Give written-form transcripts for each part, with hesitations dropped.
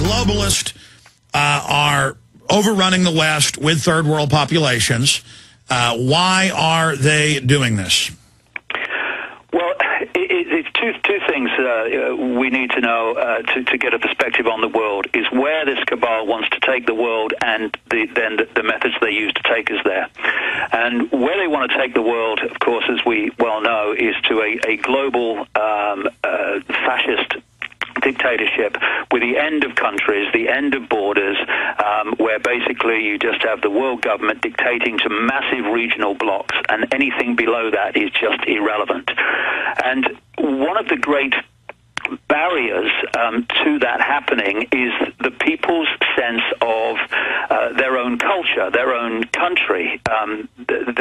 globalists are overrunning the West with third world populations. Why are they doing this? Well, it's two things we need to know to get a perspective on the world, is where this cabal wants to take the world, and then the methods they use to take us there. And where they want to take the world, of course, as we well know, is to a global fascist dictatorship with the end of countries, the end of borders, where basically you just have the world government dictating to massive regional blocks, and anything below that is just irrelevant. And one of the great barriers to that happening is the people's sense of their own culture, their own country,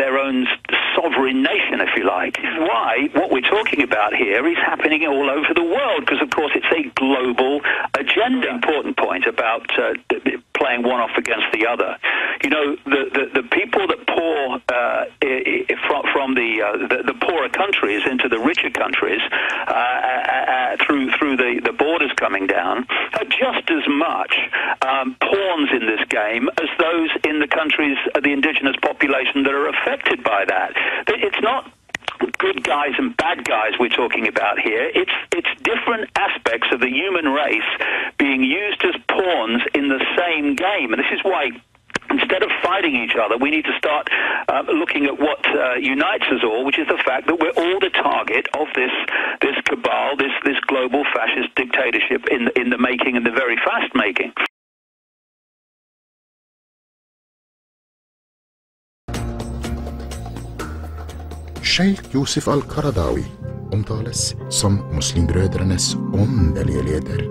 their own sovereign nation, if you like. Why what we're talking about here is happening all over the world, because of course it's a global agenda. Important point about playing one off against the other. You know, the people that pour from the poorer countries into the richer countries through the borders coming down are just as much pawns in this game as those in the countries, the indigenous population that are affected by that. It's not good guys and bad guys we're talking about here. It's different aspects of the human race being used as pawns in the same game. And this is why, instead of fighting each other, we need to start looking at what unites us all, which is the fact that we're all the target of this cabal, this global fascist dictatorship in the making, and the very fast making. Sheikh Yusuf al-Qaradawi omtales som muslimbrödernas åndelige leder.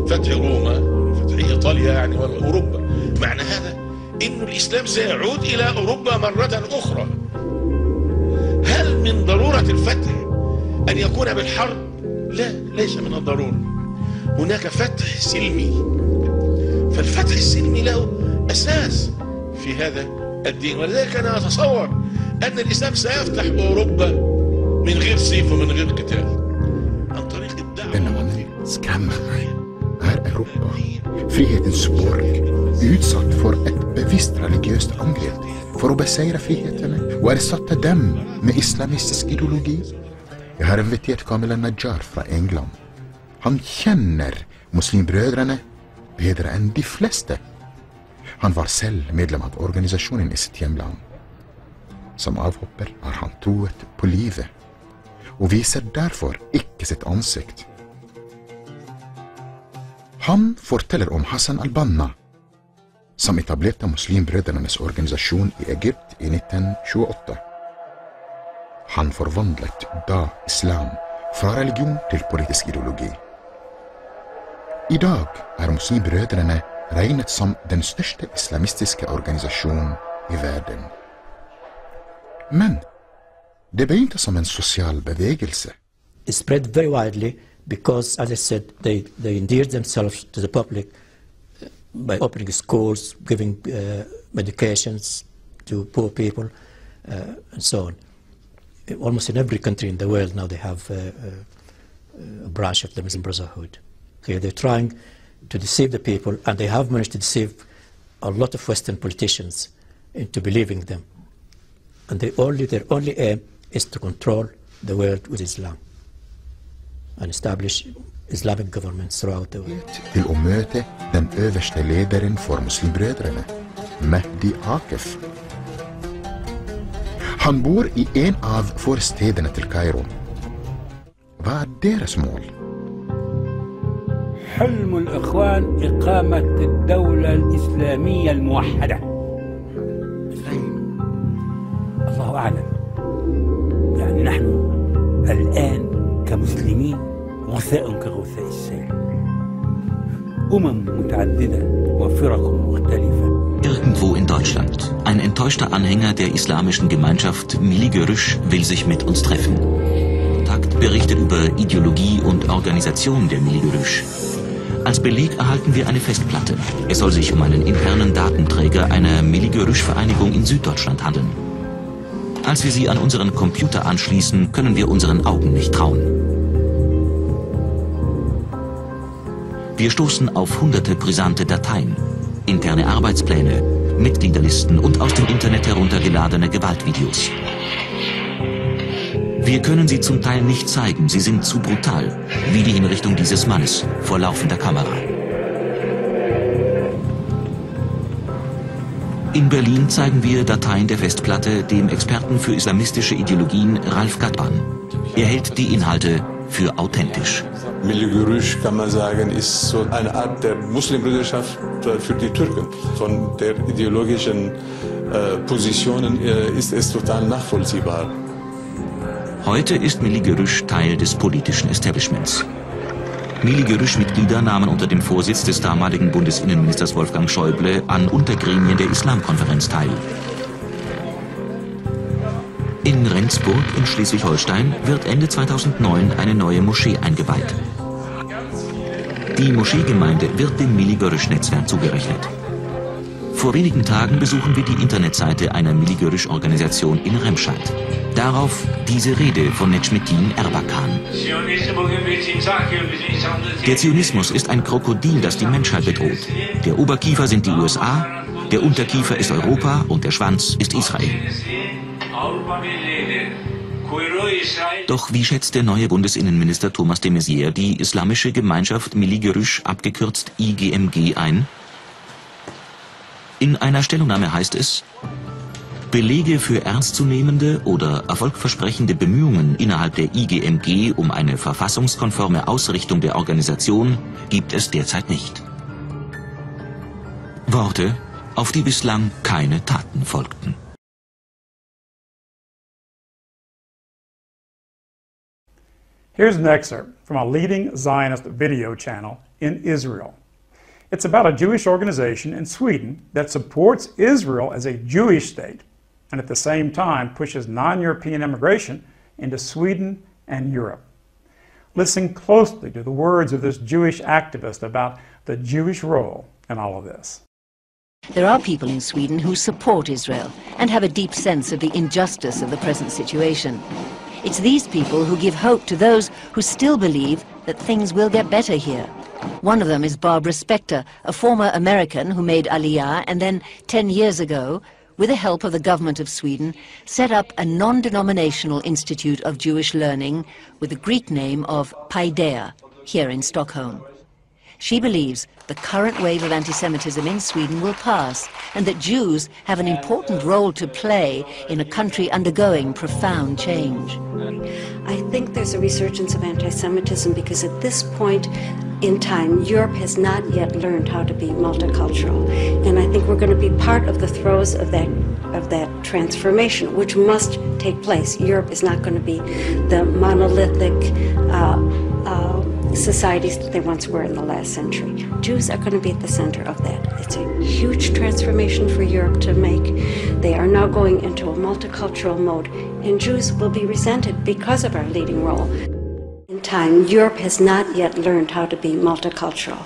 فتح روما، فتح إيطاليا يعني وأوروبا، معنى هذا إنه الإسلام سيعود إلى أوروبا مرة أخرى. هل من ضرورة الفتح أن يكون بالحرب؟ لا، ليس من الضرورة. هناك فتح سلمي، فالفتح السلمي له أساس في هذا الدين، ولذلك أنا أتصور أن الإسلام سيفتح أوروبا من غير سيف ومن غير قتال عن طريق الدعوة. Europa, frihetens borg, utsatt for et bevisst religiøst angrep for å beseire frihetene og erstatte dem med islamistisk ideologi. Jeg har invitert Kamil al-Najjar fra England. Han kjenner muslimbrødrene bedre enn de fleste. Han var selv medlem av organisasjonen i sitt hjemland. Som avhopper har han troet på livet, og viser derfor ikke sitt ansikt. Han forteller om Hassan al-Banna, som etablerte muslimbrødrenes organisasjon i Egypt i 1928. Han forvandlet da islam fra religion til politisk ideologi. I dag er muslimbrødrene regnet som den største islamistiske organisasjonen i verden. Men det begynte som en sosial bevegelse. It spread very widely because, as I said, they endeared themselves to the public by opening schools, giving medications to poor people, and so on. Almost in every country in the world now they have a branch of the Muslim Brotherhood. Okay, they're trying to deceive the people, and they have managed to deceive a lot of Western politicians into believing them. And their only aim is to control the world with Islam and establish Islamic governments throughout the world. Til å møte den øverste lederen for muslimbrødrene, Mehdi Akif. Han bor i en av forstedene til Kairo. Hva er deres mål? حلم الإخوان إقامة الدولة الإسلامية الموحدة. الله أعلم. يعني نحن الآن كمسلمين غثاء كغثاء السيل. متعددة وفرق مختلفة. Irgendwo in Deutschland. Ein enttäuschter Anhänger der islamischen Gemeinschaft Miligörüsch will sich mit uns treffen. Takt berichtet über Ideologie und Organisation der Miligörüsch. Als Beleg erhalten wir eine Festplatte. Es soll sich um einen internen Datenträger einer Miligörüsch-Vereinigung in Süddeutschland handeln. Als wir sie an unseren Computer anschließen, können wir unseren Augen nicht trauen. Wir stoßen auf hunderte brisante Dateien, interne Arbeitspläne, Mitgliederlisten und aus dem Internet heruntergeladene Gewaltvideos. Wir können sie zum Teil nicht zeigen, sie sind zu brutal, wie die Hinrichtung dieses Mannes vor laufender Kamera. In Berlin zeigen wir Dateien der Festplatte dem Experten für islamistische Ideologien Ralf Gatban. Er hält die Inhalte für authentisch. Milli-Görüş, kann man sagen, ist so eine Art der Muslim Brotherhood für die Türken. Von der ideologischen Positionen ist es total nachvollziehbar. Heute ist Milli-Görüş Teil des politischen Establishments. Milli-Görüş-Mitglieder nahmen unter dem Vorsitz des damaligen Bundesinnenministers Wolfgang Schäuble an Untergremien der Islamkonferenz teil. In Rendsburg in Schleswig-Holstein wird Ende 2009 eine neue Moschee eingeweiht. Die Moscheegemeinde wird dem Milli-Görüş-Netzwerk zugerechnet. Vor wenigen Tagen besuchen wir die Internetseite einer Milli-Görüş-Organisation in Remscheid. Darauf diese Rede von Necmettin Erbakan. Der Zionismus ist ein Krokodil, das die Menschheit bedroht. Der Oberkiefer sind die USA, der Unterkiefer ist Europa und der Schwanz ist Israel. Doch wie schätzt der neue Bundesinnenminister Thomas de Maizière die islamische Gemeinschaft Milli-Görüş, abgekürzt IGMG, ein? In einer Stellungnahme heißt es: Belege für ernstzunehmende oder erfolgversprechende Bemühungen innerhalb der IGMG um eine verfassungskonforme Ausrichtung der Organisation gibt es derzeit nicht. Worte, auf die bislang keine Taten folgten. Here's an excerpt from a leading Zionist video channel in Israel. It's about a Jewish organization in Sweden that supports Israel as a Jewish state and at the same time pushes non-European immigration into Sweden and Europe. Listen closely to the words of this Jewish activist about the Jewish role in all of this. There are people in Sweden who support Israel and have a deep sense of the injustice of the present situation. It's these people who give hope to those who still believe that things will get better here. One of them is Barbara Spector, a former American who made Aliyah and then 10 years ago, with the help of the government of Sweden, set up a non-denominational institute of Jewish learning with the Greek name of Paideia, here in Stockholm. She believes the current wave of anti-Semitism in Sweden will pass and that Jews have an important role to play in a country undergoing profound change. I think there's a resurgence of anti-Semitism because at this point in time, Europe has not yet learned how to be multicultural. And I think we're going to be part of the throes of that transformation, which must take place. Europe is not going to be the monolithic societies that they once were in the last century. Jews are going to be at the center of that. It's a huge transformation for Europe to make. They are now going into a multicultural mode, and Jews will be resented because of our leading role. In time, Europe has not yet learned how to be multicultural.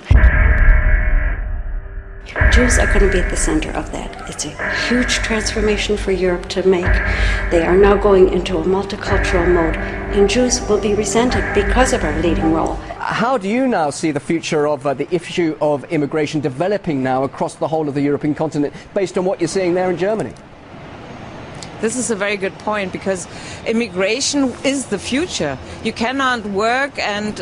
Jews are going to be at the center of that. It's a huge transformation for Europe to make. They are now going into a multicultural mode, and Jews will be resented because of our leading role. How do you now see the future of the issue of immigration developing now across the whole of the European continent, based on what you're seeing there in Germany? This is a very good point, because immigration is the future. You cannot work and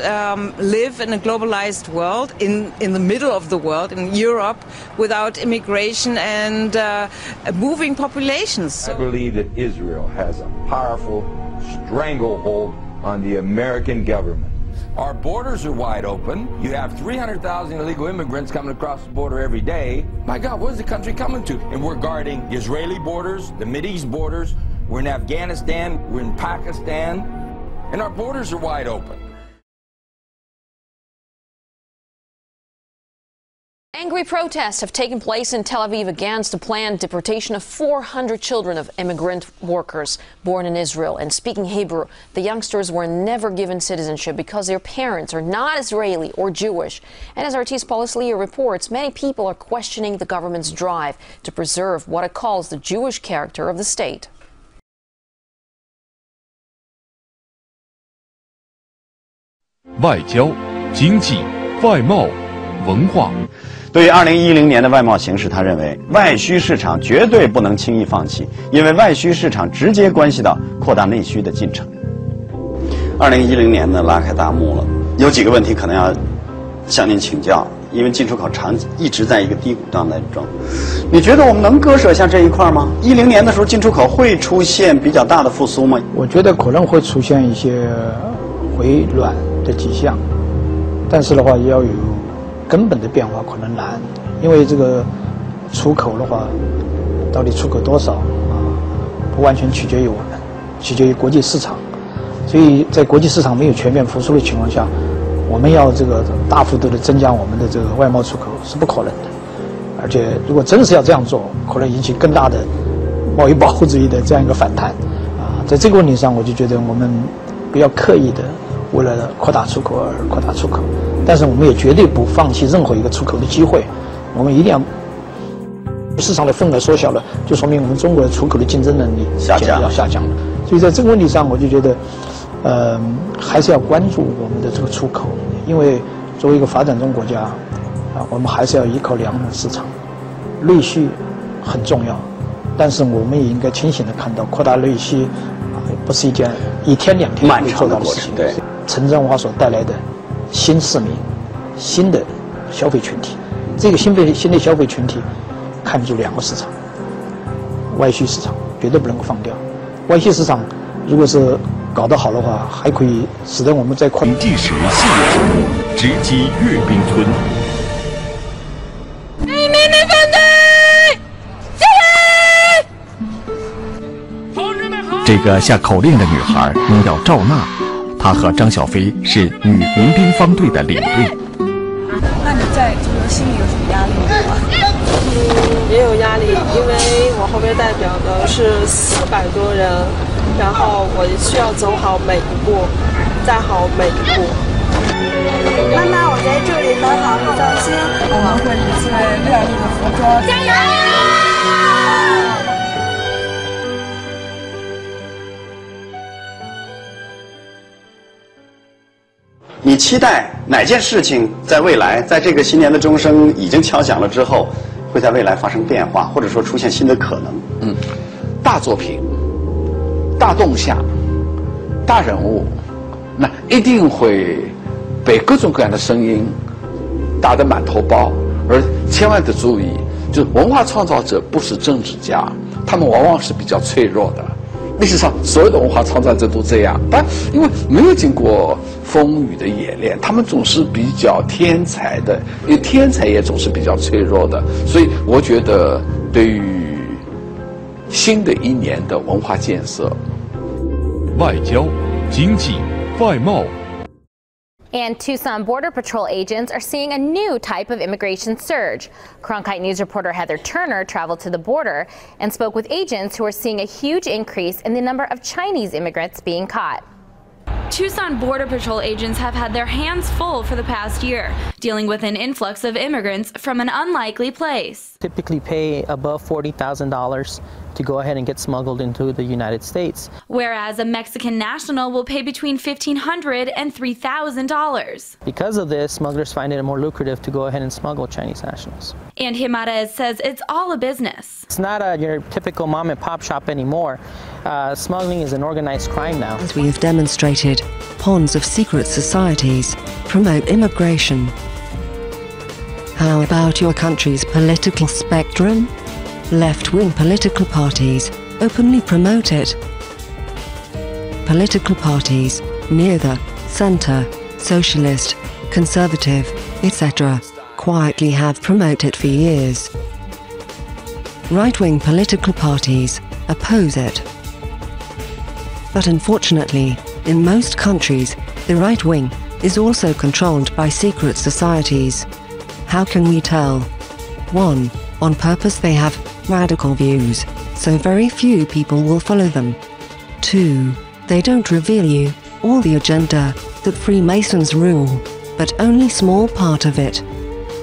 live in a globalized world, in the middle of the world, in Europe, without immigration and moving populations. I believe that Israel has a powerful stranglehold on the American government. Our borders are wide open. You have 300,000 illegal immigrants coming across the border every day. My God, where's the country coming to? And we're guarding the Israeli borders, the Mideast borders. We're in Afghanistan, we're in Pakistan, and our borders are wide open. Angry protests have taken place in Tel Aviv against the planned deportation of 400 children of immigrant workers born in Israel and speaking Hebrew. The youngsters were never given citizenship because their parents are not Israeli or Jewish. And as RT's Paulus Leah reports, many people are questioning the government's drive to preserve what it calls the Jewish character of the state.外交、经济、外贸、文化。对于2010年的外贸形势，他认为外需市场绝对不能轻易放弃，因为外需市场直接关系到扩大内需的进程。2010年呢，拉开大幕了，有几个问题可能要向您请教，因为进出口一直在一个低谷当中。你觉得我们能割舍下这一块吗？10年的时候，进出口会出现比较大的复苏吗？我觉得可能会出现一些回暖的迹象，但是的话也要有根本的变化，可能难，因为这个出口的话，到底出口多少啊，不完全取决于我们，取决于国际市场。所以在国际市场没有全面复苏的情况下，我们要这个大幅度的增加我们的这个外贸出口是不可能的。而且如果真是要这样做，可能引起更大的贸易保护主义的这样一个反弹啊。在这个问题上，我就觉得我们不要刻意的为了扩大出口而扩大出口，但是我们也绝对不放弃任何一个出口的机会。我们一定要市场的份额缩小了，就说明我们中国的出口的竞争能力要下降了。所以在这个问题上，我就觉得，还是要关注我们的这个出口，因为作为一个发展中国家，啊，我们还是要依靠两种市场，内需很重要，但是我们也应该清醒地看到，扩大内需啊，不是一件1天2天可以做到的事情。对，城镇化所带来的新市民、新的消费群体，这个新的消费群体看住2个市场，外需市场绝对不能够放掉。外需市场如果是搞得好的话，还可以使得我们在计时系列节目直击阅兵村。民民反对，这个下口令的女孩名叫赵娜，她和张小飞是女民兵方队的领队。那你在这个心里有什么压力吗？也有压力，因为我后边代表的是400多人，然后我需要走好每一步，站好每一步。妈妈，我在这里很好，你放心，我们会以最靓丽的服装，加油！你期待哪件事情在未来，在这个新年的钟声已经敲响了之后，会在未来发生变化，或者说出现新的可能？大作品、大动向、大人物，那一定会被各种各样的声音打得满头包。而千万得注意，就是文化创造者不是政治家，他们往往是比较脆弱的。历史上所有的文化创造者都这样，但因为没有经过风雨的演练，他们总是比较天才的，因为天才也总是比较脆弱的。所以我觉得，对于新的一年的文化建设、外交、经济、外贸。And Tucson Border Patrol agents are seeing a new type of immigration surge. Cronkite News reporter Heather Turner traveled to the border and spoke with agents who are seeing a huge increase in the number of Chinese immigrants being caught. Tucson Border Patrol agents have had their hands full for the past year, dealing with an influx of immigrants from an unlikely place. Typically pay above $40,000 to go ahead and get smuggled into the United States. Whereas a Mexican national will pay between $1,500 and $3,000. Because of this, smugglers find it more lucrative to go ahead and smuggle Chinese nationals. And Jimenez says it's all a business. It's not your typical mom and pop shop anymore. Smuggling is an organized crime now. As we have demonstrated, pawns of secret societies promote immigration. How about your country's political spectrum? Left-wing political parties openly promote it. Political parties near the center, socialist, conservative, etc., quietly have promoted it for years. Right-wing political parties oppose it. But unfortunately, in most countries, the right wing is also controlled by secret societies. How can we tell? 1. On purpose they have radical views, so very few people will follow them. 2. They don't reveal you all the agenda that Freemasons rule, but only small part of it.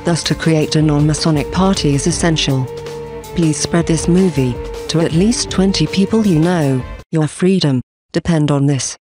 Thus to create a non-Masonic party is essential. Please spread this movie to at least 20 people you know. Your freedom depend on this.